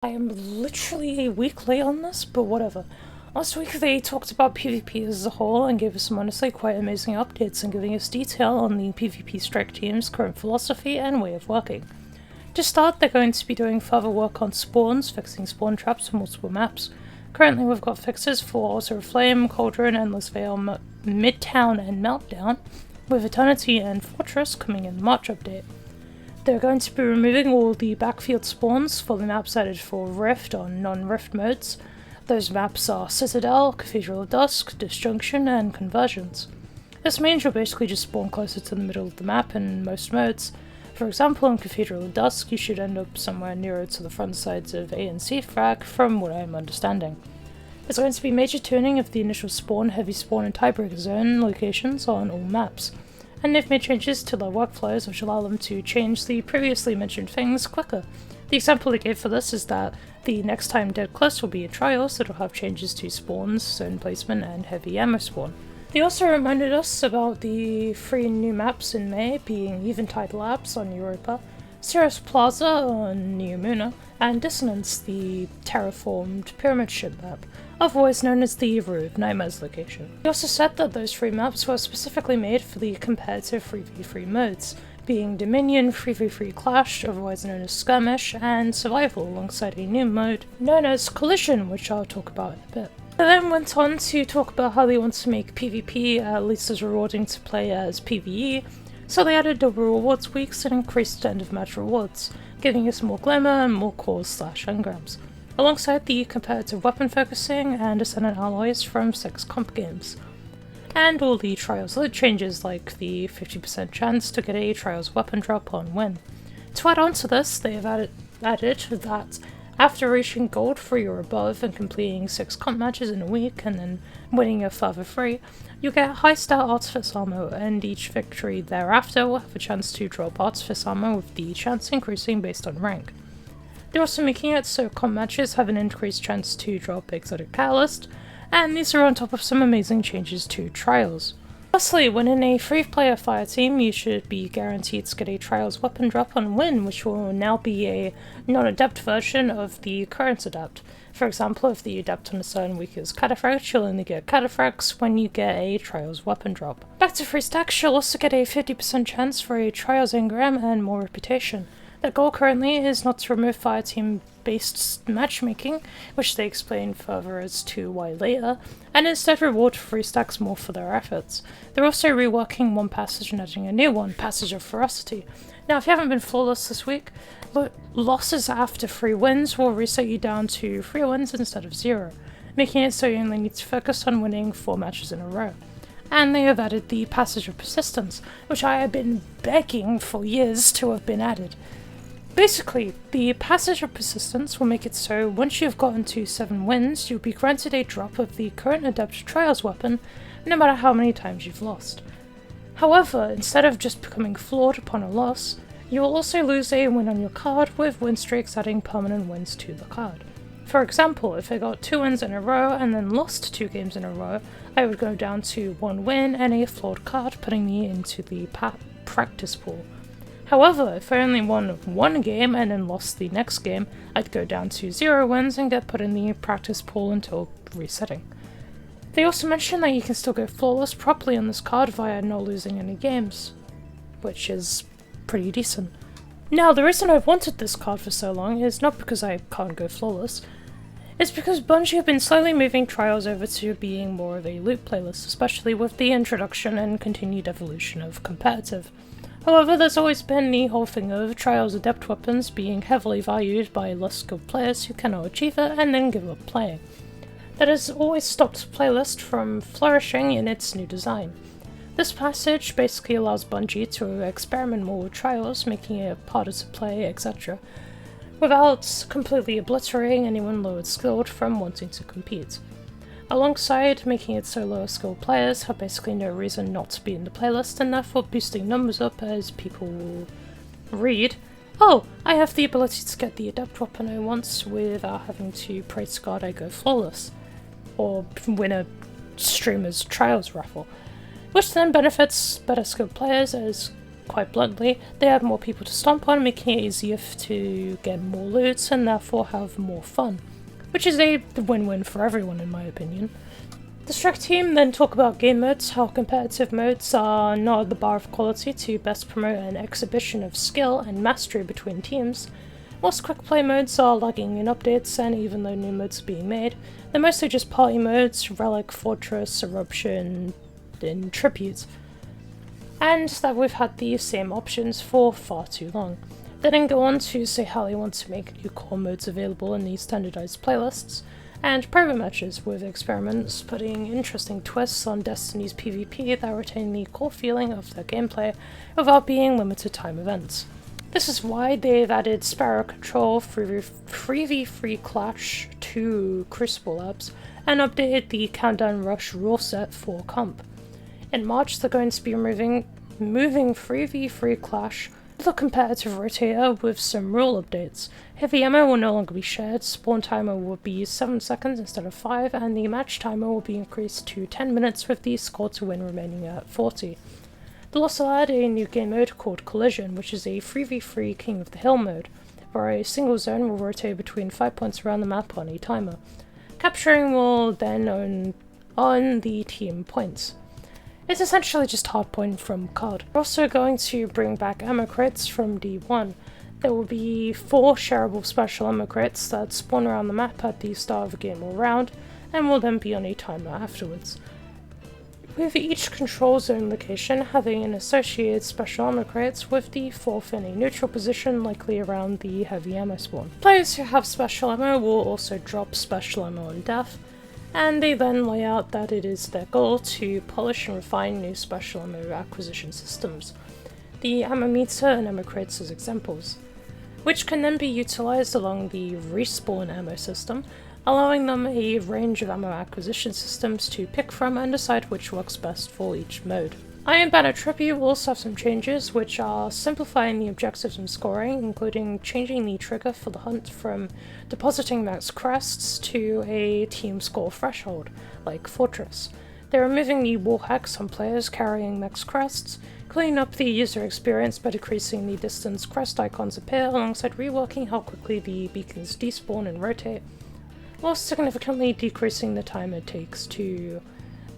I am literally a week late on this, but whatever. Last week they talked about PvP as a whole and gave us some honestly quite amazing updates and giving us detail on the PvP strike team's current philosophy and way of working. To start, they're going to be doing further work on spawns, fixing spawn traps for multiple maps. Currently we've got fixes for Altar of Flame, Cauldron, Endless Veil, Midtown and Meltdown, with Eternity and Fortress coming in the March update. They're going to be removing all the backfield spawns for the maps added for Rift on non-Rift modes. Those maps are Citadel, Cathedral of Dusk, Disjunction, and Conversions. This means you'll basically just spawn closer to the middle of the map in most modes. For example, in Cathedral of Dusk, you should end up somewhere nearer to the front sides of A and C frag, from what I'm understanding. There's going to be major tuning of the initial spawn, heavy spawn, and tiebreaker zone locations on all maps. And they've made changes to their workflows which allow them to change the previously mentioned things quicker. The example they gave for this is that the next time Dead Close will be a trial, so it'll have changes to spawns, zone placement, and heavy ammo spawn. They also reminded us about the 3 new maps in May, being Eventide Labs on Europa, Cirrus Plaza on Neomuna, and Dissonance, the terraformed pyramid ship map, otherwise known as the Rue of Nightmares location. He also said that those 3 maps were specifically made for the competitive 3v3 modes, being Dominion, 3v3 Clash, otherwise known as Skirmish, and Survival, alongside a new mode known as Collision, which I'll talk about in a bit. They then went on to talk about how they want to make PvP at least as rewarding to play as PvE, so they added double rewards weeks and increased end of match rewards, giving us more glimmer and more cores / engrams, alongside the competitive weapon focusing and Ascendant alloys from 6 comp games. And all the Trials Lid changes, like the 50% chance to get a Trials weapon drop on win. To add on to this, they have added that after reaching gold 3 or above and completing 6 comp matches in a week and then winning a further 3, you get high stat Artifice armor, and each victory thereafter will have a chance to drop Artifice armor, with the chance increasing based on rank. They're also making it so comp matches have an increased chance to drop Exotic Catalyst, and these are on top of some amazing changes to Trials. Lastly, when in a 3-player fire team, you should be guaranteed to get a Trials weapon drop on win, which will now be a non-adept version of the current adept. For example, if the adept on a certain week is Cataphract, you'll only get Cataphracts when you get a Trials weapon drop. Back to free stacks, you'll also get a 50% chance for a Trials engram and more reputation. Their goal currently is not to remove fireteam-based matchmaking, which they explain further as to why later, and instead reward free stacks more for their efforts. They're also reworking one passage and adding a new one, Passage of Ferocity. Now, if you haven't been flawless this week, losses after 3 wins will reset you down to 3 wins instead of 0, making it so you only need to focus on winning 4 matches in a row. And they have added the Passage of Persistence, which I have been begging for years to have been added. Basically, the Passage of Persistence will make it so once you've gotten to 7 wins, you'll be granted a drop of the current Adept Trials weapon, no matter how many times you've lost. However, instead of just becoming flawed upon a loss, you will also lose a win on your card, with win streaks adding permanent wins to the card. For example, if I got 2 wins in a row and then lost 2 games in a row, I would go down to 1 win and a flawed card, putting me into the practice pool. However, if I only won 1 game and then lost the next game, I'd go down to 0 wins and get put in the practice pool until resetting. They also mentioned that you can still go flawless properly on this card via not losing any games, which is pretty decent. Now, the reason I've wanted this card for so long is not because I can't go flawless, it's because Bungie have been slowly moving Trials over to being more of a loot playlist, especially with the introduction and continued evolution of competitive. However, there's always been the whole thing of Trials Adept weapons being heavily valued by less skilled players who cannot achieve it and then give up playing. That has always stopped playlist from flourishing in its new design. This passage basically allows Bungie to experiment more with Trials, making it harder to play, etc., without completely obliterating anyone lower skilled from wanting to compete. Alongside making it so lower skilled players have basically no reason not to be in the playlist, and therefore boosting numbers up as people will read, "Oh, I have the ability to get the adept weapon I want without having to pray to God I go flawless," or win a streamer's Trials raffle, which then benefits better skilled players as quite bluntly, they add more people to stomp on, making it easier to get more loot and therefore have more fun. Which is a win-win for everyone in my opinion. The Sliq team then talk about game modes, how competitive modes are not at the bar of quality to best promote an exhibition of skill and mastery between teams. Most quick play modes are lagging in updates, and even though new modes are being made, they're mostly just party modes, Relic, Fortress, Eruption, and Tribute. And that we've had these same options for far too long. They then go on to say how they want to make new core modes available in these standardized playlists, and private matches with experiments putting interesting twists on Destiny's PvP that retain the core feeling of their gameplay without being limited time events. This is why they've added Sparrow Control, 3v3 Clash to Crucible Labs, and updated the Countdown Rush rule set for comp. In March they're going to be moving 3v3 Clash to the competitive rotator with some rule updates. Heavy ammo will no longer be shared, spawn timer will be 7 seconds instead of 5, and the match timer will be increased to 10 minutes with the score to win remaining at 40. They'll also add a new game mode called Collision, which is a 3v3 King of the Hill mode, where a single zone will rotate between 5 points around the map on a timer. Capturing will then on the team points. It's essentially just hardpoint from COD. We're also going to bring back ammo crates from D1. There will be 4 shareable special ammo crates that spawn around the map at the start of a game or round, and will then be on a timer afterwards, with each control zone location having an associated special ammo crates with the 4th in a neutral position, likely around the heavy ammo spawn. Players who have special ammo will also drop special ammo on death, and they then lay out that it is their goal to polish and refine new special ammo acquisition systems, the ammo meter and ammo crates as examples, which can then be utilized along the respawn ammo system, allowing them a range of ammo acquisition systems to pick from and decide which works best for each mode. Iron Banner Tribute will also have some changes, which are simplifying the objectives and scoring, including changing the trigger for the hunt from depositing max crests to a team score threshold, like Fortress. They're removing the wall hacks on players carrying max crests, cleaning up the user experience by decreasing the distance crest icons appear, alongside reworking how quickly the beacons despawn and rotate, while significantly decreasing the time it takes to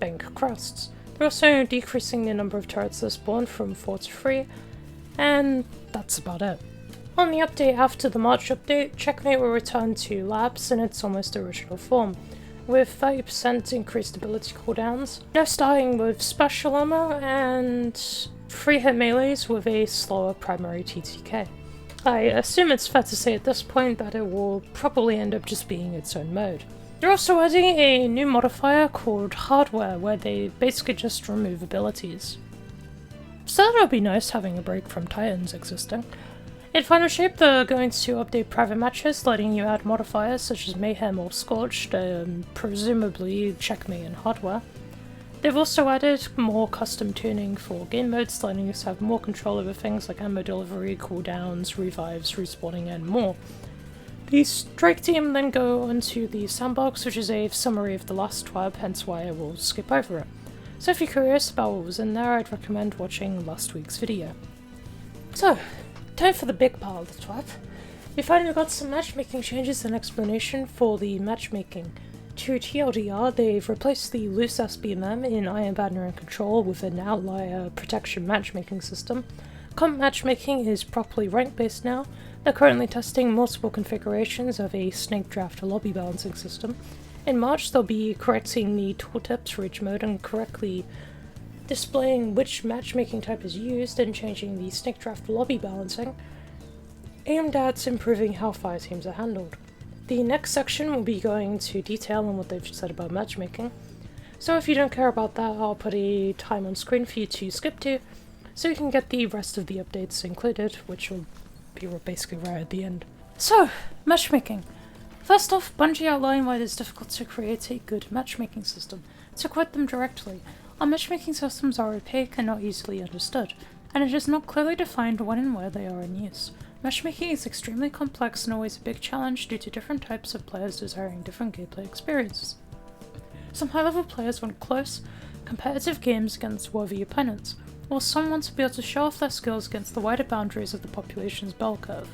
bank crests. They're also decreasing the number of turrets that spawn from 4 to 3, and that's about it. On the update after the March update, Checkmate will return to labs in its almost original form, with 30% increased ability cooldowns, no starting with special ammo, and 3-hit melees with a slower primary TTK. I assume it's fair to say at this point that it will probably end up just being its own mode. They're also adding a new modifier called Hardware, where they basically just remove abilities. So that'll be nice, having a break from Titans existing. In Final Shape, they're going to update private matches, letting you add modifiers such as Mayhem or Scorched, presumably Checkmate and Hardware. They've also added more custom tuning for game modes, letting us have more control over things like ammo delivery, cooldowns, revives, respawning, and more. The Strike team then go onto the sandbox, which is a summary of the last twab, hence why I will skip over it. So if you're curious about what was in there, I'd recommend watching last week's video. So, time for the big part of the twab. We finally got some matchmaking changes and explanation for the matchmaking. To TLDR, they've replaced the loose sbmm in Iron Banner and Control with an outlier protection matchmaking system. Comp matchmaking is properly rank-based now. They're currently testing multiple configurations of a snake draft lobby balancing system. In March, they'll be correcting the tooltips for each mode and correctly displaying which matchmaking type is used and changing the snake draft lobby balancing, aimed at improving how fire teams are handled. The next section will be going into detail on what they've said about matchmaking, so if you don't care about that, I'll put a time on screen for you to skip to, so you can get the rest of the updates included, which will be basically right at the end. So, matchmaking. First off, Bungie outlined why it is difficult to create a good matchmaking system. To quote them directly, "Our matchmaking systems are opaque and not easily understood, and it is not clearly defined when and where they are in use. Matchmaking is extremely complex and always a big challenge due to different types of players desiring different gameplay experiences. Some high-level players want close, competitive games against worthy opponents, while some want to be able to show off their skills against the wider boundaries of the population's bell curve.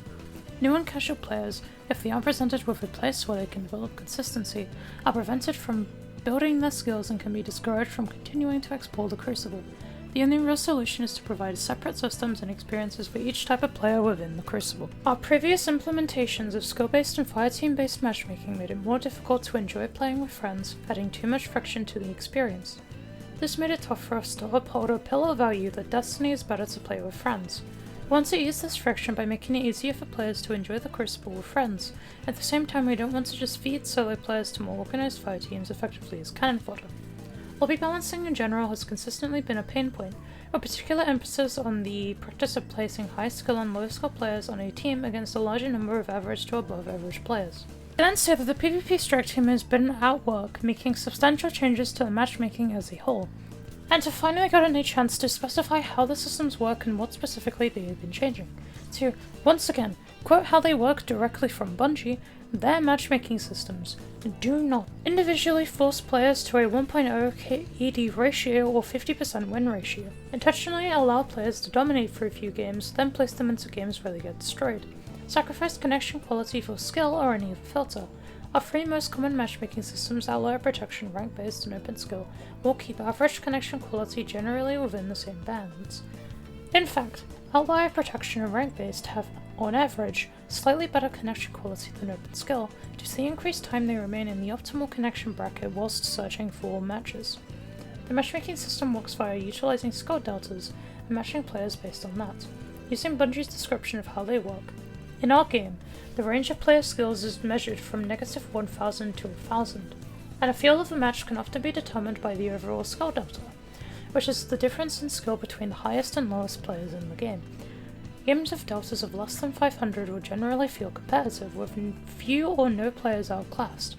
New and casual players, if they aren't presented with a place where they can develop consistency, are prevented from building their skills and can be discouraged from continuing to explore the crucible. The only real solution is to provide separate systems and experiences for each type of player within the crucible. Our previous implementations of skill-based and fireteam-based matchmaking made it more difficult to enjoy playing with friends, adding too much friction to the experience. This made it tough for us to uphold our pillar value that Destiny is better to play with friends. We want to ease this friction by making it easier for players to enjoy the crucible with friends. At the same time, we don't want to just feed solo players to more organized fireteams effectively as cannon fodder. Lobby balancing in general has consistently been a pain point, with particular emphasis on the practice of placing high skill and low skill players on a team against a larger number of average to above average players. I then say that the PvP strike team has been at work making substantial changes to the matchmaking as a whole, and have finally gotten a chance to specify how the systems work and what specifically they have been changing. To, once again, quote how they work directly from Bungie, their matchmaking systems do not individually force players to a 1.0 KD ratio or 50% win ratio. Intentionally allow players to dominate for a few games, then place them into games where they get destroyed. Sacrifice connection quality for skill or any other filter. Our three most common matchmaking systems, Outlier Protection, Rank Based, and Open Skill, will keep average connection quality generally within the same bands. In fact, Outlier Protection and Rank Based have, on average, slightly better connection quality than Open Skill, due to the increased time they remain in the optimal connection bracket whilst searching for matches. The matchmaking system works via utilizing skill deltas and matching players based on that, using Bungie's description of how they work. In our game, the range of player skills is measured from -1000 to 1000, and a feel of a match can often be determined by the overall skill delta, which is the difference in skill between the highest and lowest players in the game. Games of deltas of less than 500 will generally feel competitive, with few or no players outclassed,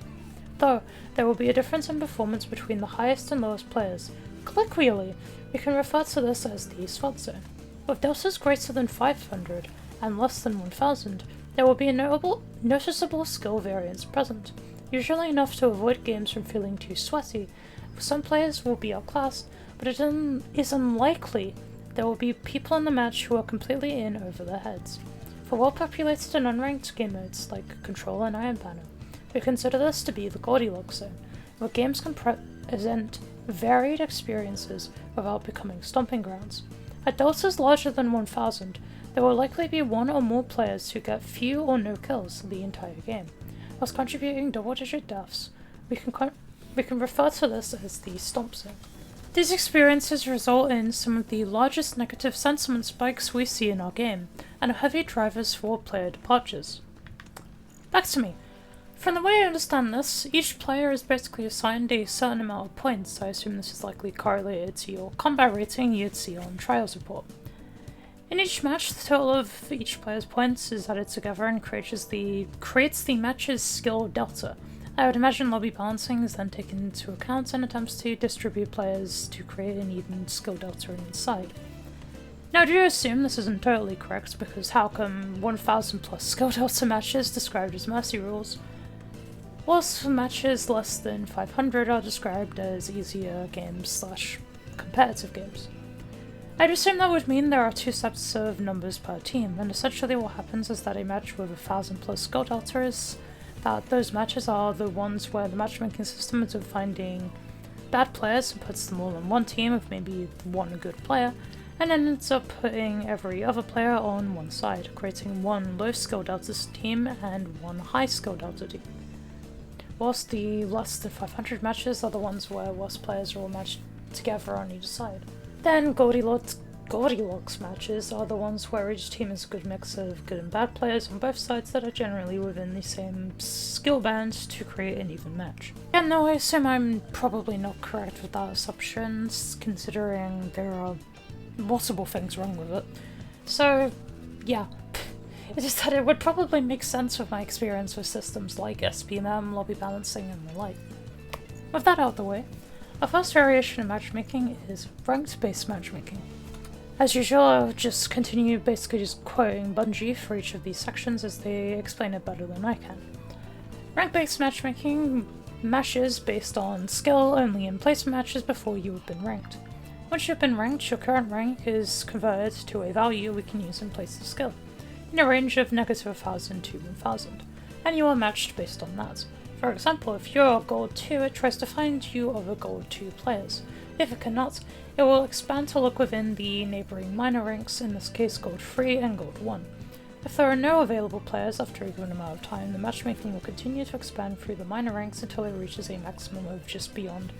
though there will be a difference in performance between the highest and lowest players. Colloquially, we can refer to this as the spot zone. With deltas greater than 500 and less than 1000, there will be a noticeable skill variance present, usually enough to avoid games from feeling too sweaty. Some players will be outclassed, but it is unlikely there will be people in the match who are completely in over their heads. For well-populated and unranked game modes like Control and Iron Banner, we consider this to be the Goldilocks zone, where games can present varied experiences without becoming stomping grounds. At deltas larger than 1000, there will likely be one or more players who get few or no kills the entire game, whilst contributing double-digit deaths. We can refer to this as the stomp zone. These experiences result in some of the largest negative sentiment spikes we see in our game, and are heavy drivers for player departures. Back to me. From the way I understand this, each player is basically assigned a certain amount of points. I assume this is likely correlated to your combat rating you'd see on Trials Report. In each match, the total of each player's points is added together and creates the match's skill delta. I would imagine lobby balancing is then taken into account in attempts to distribute players to create an even skill delta inside. Now, I do assume this isn't totally correct, because how come 1000 plus skill delta matches described as mercy rules, whilst matches less than 500 are described as easier games / competitive games? I'd assume that would mean there are two sets of numbers per team, and essentially what happens is that a match with 1000 plus skill delta is that those matches are the ones where the matchmaking system is finding bad players and puts them all on one team with maybe one good player, and then ends up putting every other player on one side, creating one low skill delta team and one high skill delta team. Whilst the less than 500 matches are the ones where worst players are all matched together on each side. Then Goldilocks matches are the ones where each team is a good mix of good and bad players on both sides that are generally within the same skill band to create an even match. Yeah, no, I assume I'm probably not correct with that assumption, considering there are multiple things wrong with it. So, yeah. It's just that it would probably make sense with my experience with systems like sbmm, lobby balancing, and the like. With that out of the way, our first variation of matchmaking is ranked-based matchmaking. As usual, I'll just continue basically just quoting Bungie for each of these sections as they explain it better than I can. Rank-based matchmaking matches based on skill only in place matches before you have been ranked. Once you've been ranked, your current rank is converted to a value we can use in place of skill, in a range of -1000 to 1000, and you are matched based on that. For example, if you're Gold 2, it tries to find you other Gold 2 players. If it cannot, it will expand to look within the neighbouring minor ranks, in this case Gold 3 and Gold 1. If there are no available players after a given amount of time, the matchmaking will continue to expand through the minor ranks until it reaches a maximum of just beyond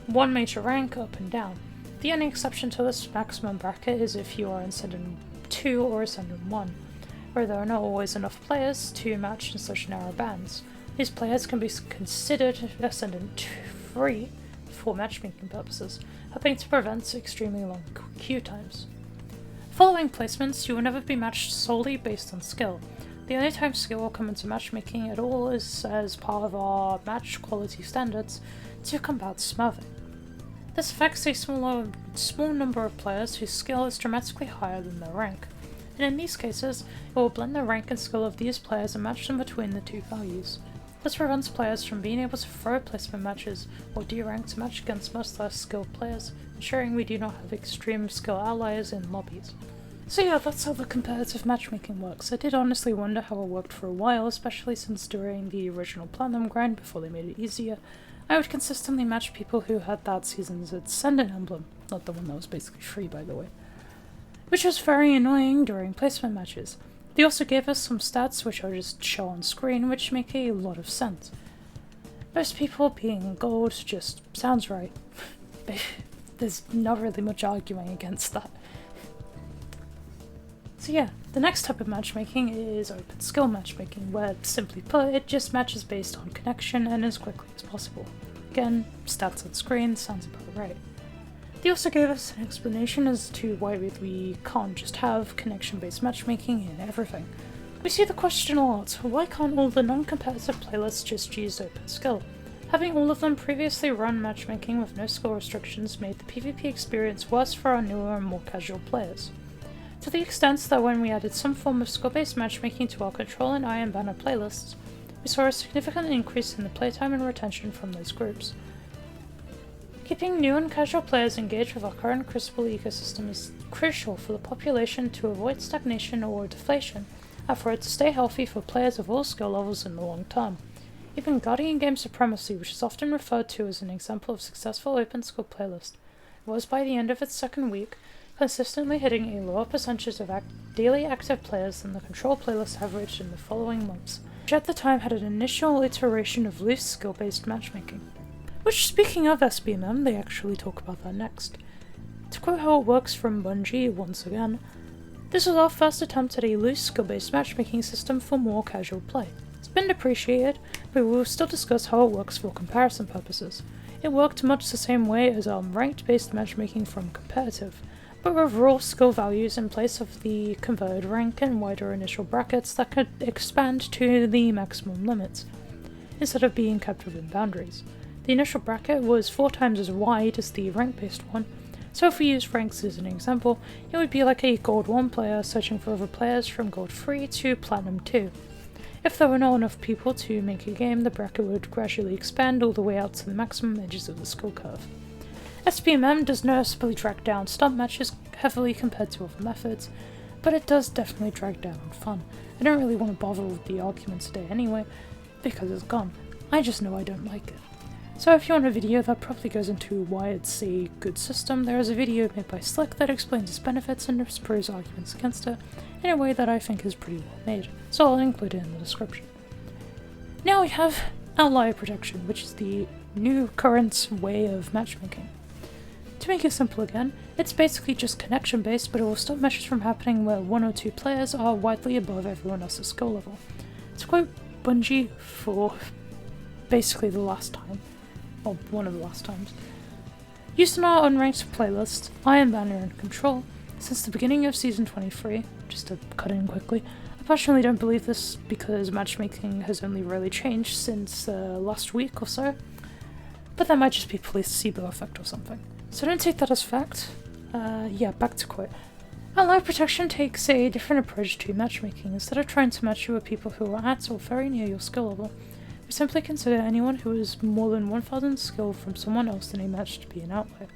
one major rank up and down. The only exception to this maximum bracket is if you are Ascendant 2 or Ascendant 1, where there are not always enough players to match in such narrow bands. These players can be considered Ascendant 3 for matchmaking purposes, helping to prevent extremely long queue times. Following placements, you will never be matched solely based on skill. The only time skill will come into matchmaking at all is as part of our match quality standards to combat smurfing. This affects a small number of players whose skill is dramatically higher than their rank, and in these cases, it will blend the rank and skill of these players and match them between the two values. This prevents players from being able to throw placement matches or derank to match against much less skilled players, ensuring we do not have extreme skill allies in lobbies. So yeah, that's how the competitive matchmaking works. I did honestly wonder how it worked for a while, especially since during the original Platinum grind, before they made it easier, I would consistently match people who had that season's Ascendant emblem, not the one that was basically free by the way, which was very annoying during placement matches. They also gave us some stats which I'll just show on screen, which make a lot of sense. Most people being gold just sounds right. There's not really much arguing against that. So yeah, the next type of matchmaking is open skill matchmaking, where, simply put, it just matches based on connection and as quickly as possible. Again, stats on screen, sounds about right. They also gave us an explanation as to why we can't just have connection-based matchmaking in everything. We see the question a lot: why can't all the non-competitive playlists just use open skill? Having all of them previously run matchmaking with no skill restrictions made the PvP experience worse for our newer and more casual players. To the extent that when we added some form of skill-based matchmaking to our Control and Iron Banner playlists, we saw a significant increase in the playtime and retention from those groups. Keeping new and casual players engaged with our current Crucible ecosystem is crucial for the population to avoid stagnation or deflation, and for it to stay healthy for players of all skill levels in the long term. Even Guardian Game Supremacy, which is often referred to as an example of successful open skill playlist, was by the end of its second week consistently hitting a lower percentage of daily active players than the Control playlist averaged in the following months, which at the time had an initial iteration of loose skill-based matchmaking. Which, speaking of sbmm, they actually talk about that next. To quote how it works from Bungie once again, "This was our first attempt at a loose skill-based matchmaking system for more casual play. It's been depreciated, but we will still discuss how it works for comparison purposes. It worked much the same way as our ranked-based matchmaking from competitive, but with raw skill values in place of the converted rank and wider initial brackets that could expand to the maximum limits, instead of being kept within boundaries. The initial bracket was 4 times as wide as the rank-based one, so if we use ranks as an example, it would be like a Gold 1 player searching for other players from Gold 3 to Platinum 2. If there were not enough people to make a game, the bracket would gradually expand all the way out to the maximum edges of the skill curve. sbmm does noticeably drag down stump matches heavily compared to other methods, but it does definitely drag down on fun. I don't really want to bother with the argument today anyway, because it's gone. I just know I don't like it. So if you want a video that probably goes into why it's a good system, there is a video made by Sliq that explains its benefits and disproves arguments against it in a way that I think is pretty well made, so I'll include it in the description. Now we have outlier protection, which is the new current way of matchmaking. To make it simple again, it's basically just connection based, but it will stop matches from happening where 1 or 2 players are widely above everyone else's skill level. To quote Bungie for basically the last time, or one of the last times, "Used in our unranked playlist, Iron Banner and Control, since the beginning of Season 23, just to cut in quickly, I personally don't believe this because matchmaking has only really changed since last week or so, but that might just be placebo effect or something. So don't take that as fact." Yeah, back to quote. Outlier protection takes a different approach to matchmaking. Instead of trying to match you with people who are at or very near your skill level, we simply consider anyone who is more than 1000 skill from someone else in a match to be an outlier.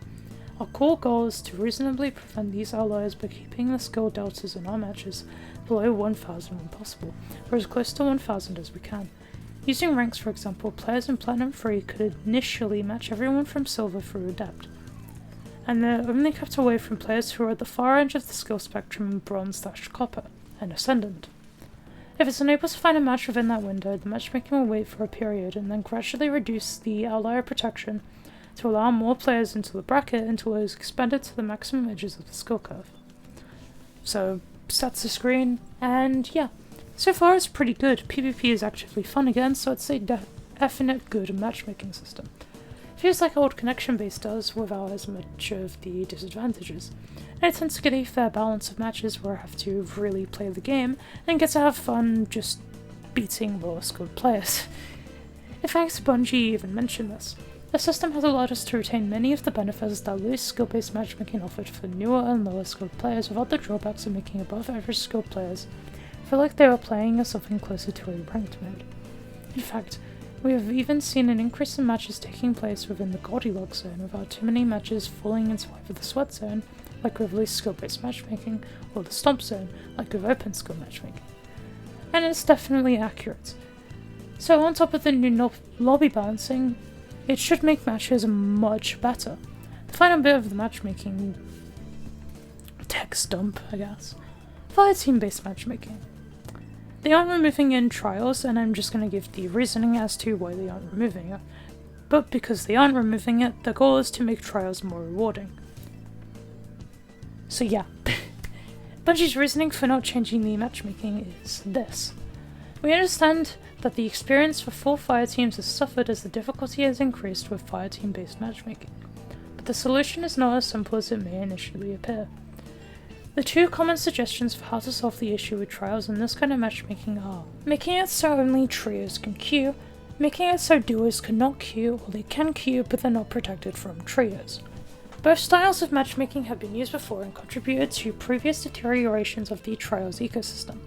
Our core goal is to reasonably prevent these outliers by keeping the skill deltas in our matches below 1000 when possible, or as close to 1000 as we can. Using ranks, for example, players in Platinum 3 could initially match everyone from Silver through Adept, and they're only kept away from players who are at the far end of the skill spectrum in Bronze/Copper and Ascendant. If it's unable to find a match within that window, the matchmaking will wait for a period and then gradually reduce the outlier protection to allow more players into the bracket until it is expanded to the maximum edges of the skill curve. So, that's the screen, and yeah. So far it's pretty good. PvP is actively fun again, so it's a definite good matchmaking system. Feels like old connection base does, without as much of the disadvantages. And it tends to get a fair balance of matches where I have to really play the game, and get to have fun just beating lower skilled players. In fact, Bungie even mentioned this. The system has allowed us to retain many of the benefits that loose skill-based matchmaking offered for newer and lower skilled players without the drawbacks of making above average skilled players feel like they were playing as something closer to a ranked mode. In fact, we have even seen an increase in matches taking place within the Goldilocks zone without too many matches falling into either the Sweat zone, like with loose skill-based matchmaking, or the Stomp zone, like with open skill matchmaking. And it's definitely accurate. So on top of the new lobby balancing, it should make matches much better. The final bit of the matchmaking text dump, I guess. Via team-based matchmaking. They aren't removing it in trials, and I'm just going to give the reasoning as to why they aren't removing it. But because they aren't removing it, the goal is to make trials more rewarding. So yeah. Bungie's reasoning for not changing the matchmaking is this. We understand that the experience for full fire teams has suffered as the difficulty has increased with fire team based matchmaking, but the solution is not as simple as it may initially appear. The two common suggestions for how to solve the issue with trials in this kind of matchmaking are making it so only trios can queue, making it so duos cannot queue, or they can queue but they're not protected from trios. Both styles of matchmaking have been used before and contributed to previous deteriorations of the trials ecosystem.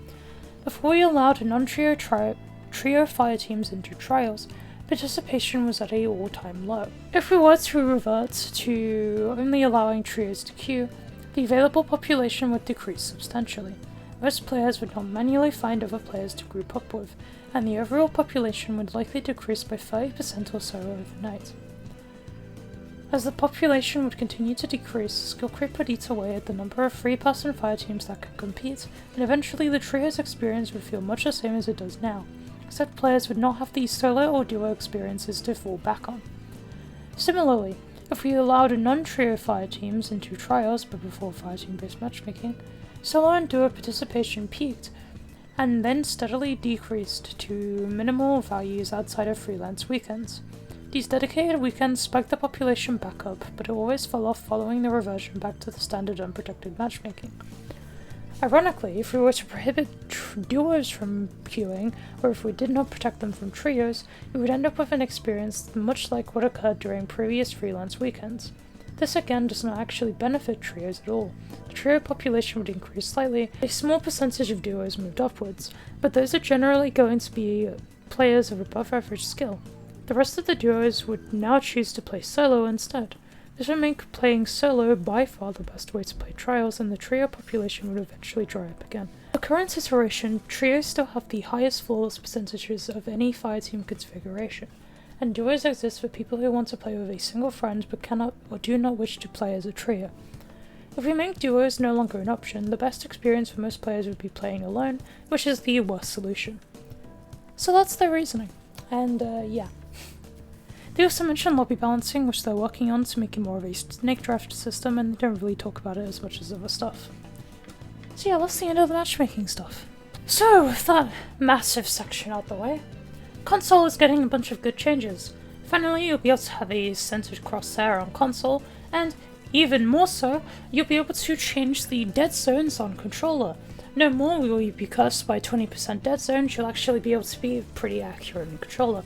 Before we allowed non-trio trio fire teams into trials, participation was at an all-time low. If we were to revert to only allowing trios to queue, the available population would decrease substantially. Most players would not manually find other players to group up with, and the overall population would likely decrease by 30% or so overnight. As the population would continue to decrease, skill creep would eat away at the number of 3-person fire teams that can compete, and eventually the trio's experience would feel much the same as it does now, except players would not have these solo or duo experiences to fall back on. Similarly, if we allowed non-trio fire teams into trials but before fire team-based matchmaking, solo and duo participation peaked, and then steadily decreased to minimal values outside of freelance weekends. These dedicated weekends spiked the population back up, but it always fell off following the reversion back to the standard unprotected matchmaking. Ironically, if we were to prohibit duos from queuing, or if we did not protect them from trios, we would end up with an experience much like what occurred during previous freelance weekends. This again does not actually benefit trios at all. The trio population would increase slightly, a small percentage of duos moved upwards, but those are generally going to be players of above average skill. The rest of the duos would now choose to play solo instead. This would make playing solo by far the best way to play trials, and the trio population would eventually dry up again. The current iteration, trios still have the highest flawless percentages of any fireteam configuration, and duos exist for people who want to play with a single friend but cannot or do not wish to play as a trio. If we make duos no longer an option, the best experience for most players would be playing alone, which is the worst solution. So that's their reasoning, and yeah. They also mention lobby balancing, which they're working on to make it more of a snake draft system, and they don't really talk about it as much as other stuff. So yeah, that's the end of the matchmaking stuff. So, with that massive section out the way, console is getting a bunch of good changes. Finally, you'll be able to have a centered crosshair on console, and even more so, you'll be able to change the dead zones on controller. No more will you be cursed by 20% dead zones, you'll actually be able to be pretty accurate in controller,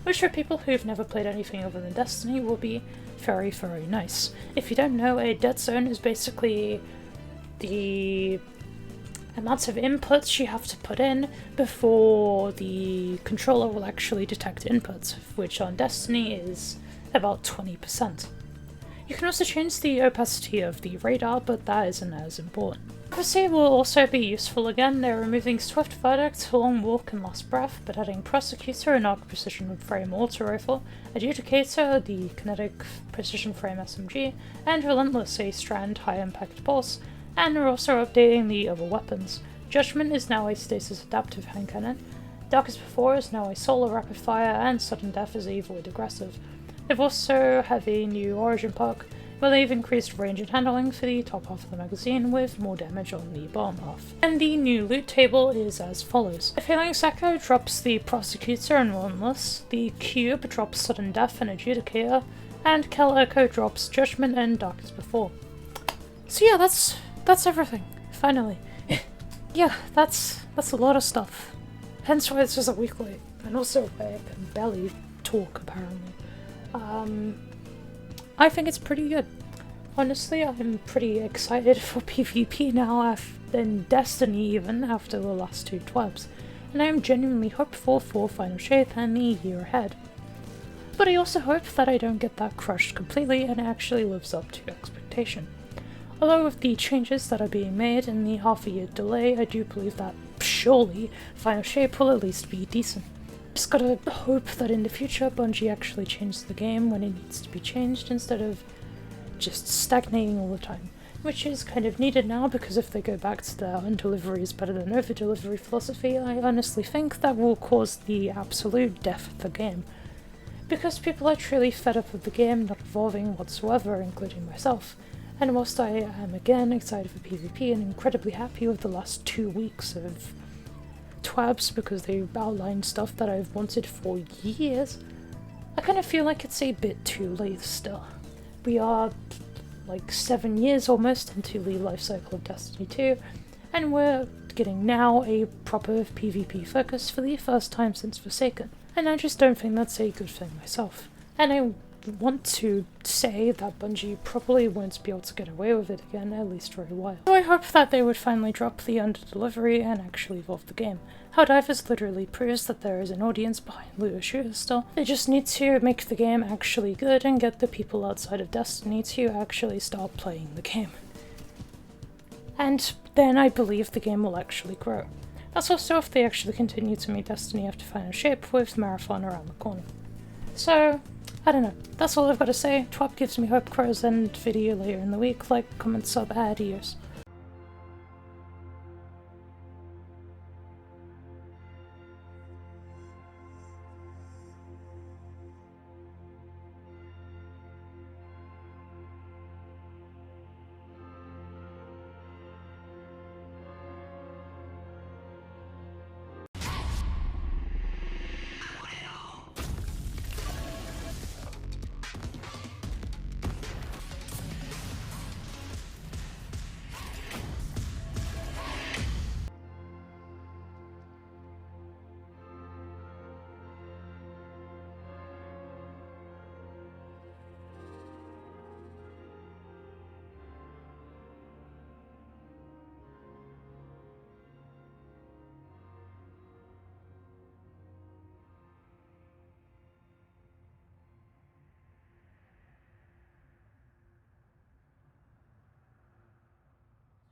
which for people who've never played anything other than Destiny will be very, very nice. If you don't know, a dead zone is basically the amount of inputs you have to put in before the controller will actually detect inputs, which on Destiny is about 20%. You can also change the opacity of the radar, but that isn't as important. Prophecy will also be useful again. They're removing Swift Verdict, Long Walk and Last Breath, but adding Prosecutor, an arc precision frame auto rifle, Adjudicator, the kinetic precision frame SMG, and Relentless, a strand high impact pulse, and they're also updating the other weapons. Judgment is now a stasis adaptive hand cannon, Dark as Before is now a solar rapid fire, and Sudden Death is a void aggressive. They've also have a new origin perk, where they've increased range and handling for the top half of the magazine with more damage on the bottom half. And the new loot table is as follows. The Phalanx Echo drops the Prosecutor and Relentless, the Cube drops Sudden Death and Adjudicator, and Kel Echo drops Judgment and Dark as Before. So yeah, that's everything. Finally. Yeah, that's a lot of stuff. Hence why it's just a weekly, and also why I can barely talk apparently. I think it's pretty good. Honestly, I'm pretty excited for PvP now, and Destiny even, after the last two twabs, and I am genuinely hopeful for Final Shape and the year ahead. But I also hope that I don't get that crushed completely and it actually lives up to expectation. Although with the changes that are being made and the half-a-year delay, I do believe that, surely, Final Shape will at least be decent. Just gotta hope that in the future Bungie actually changes the game when it needs to be changed instead of just stagnating all the time. Which is kind of needed now, because if they go back to their undelivery is better than over-delivery philosophy, I honestly think that will cause the absolute death of the game. Because people are truly fed up with the game not evolving whatsoever, including myself. And whilst I am again excited for PvP and incredibly happy with the last 2 weeks of twabs because they outlined stuff that I've wanted for years, I kind of feel like it's a bit too late still. We are like 7 years almost into the life cycle of Destiny 2, and we're getting now a proper PvP focus for the first time since Forsaken, and I just don't think that's a good thing myself. And I want to say that Bungie probably won't be able to get away with it again, at least for a while. So I hope that they would finally drop the under-delivery and actually evolve the game. Helldivers literally proves that there is an audience behind looter shooters still. They just need to make the game actually good and get the people outside of Destiny to actually start playing the game. And then I believe the game will actually grow. That's also if they actually continue to make Destiny after Final Shape with Marathon around the corner. So, I don't know, that's all I've got to say. Twab gives me hope, crows, and video later in the week. Like, comment, sub, adios.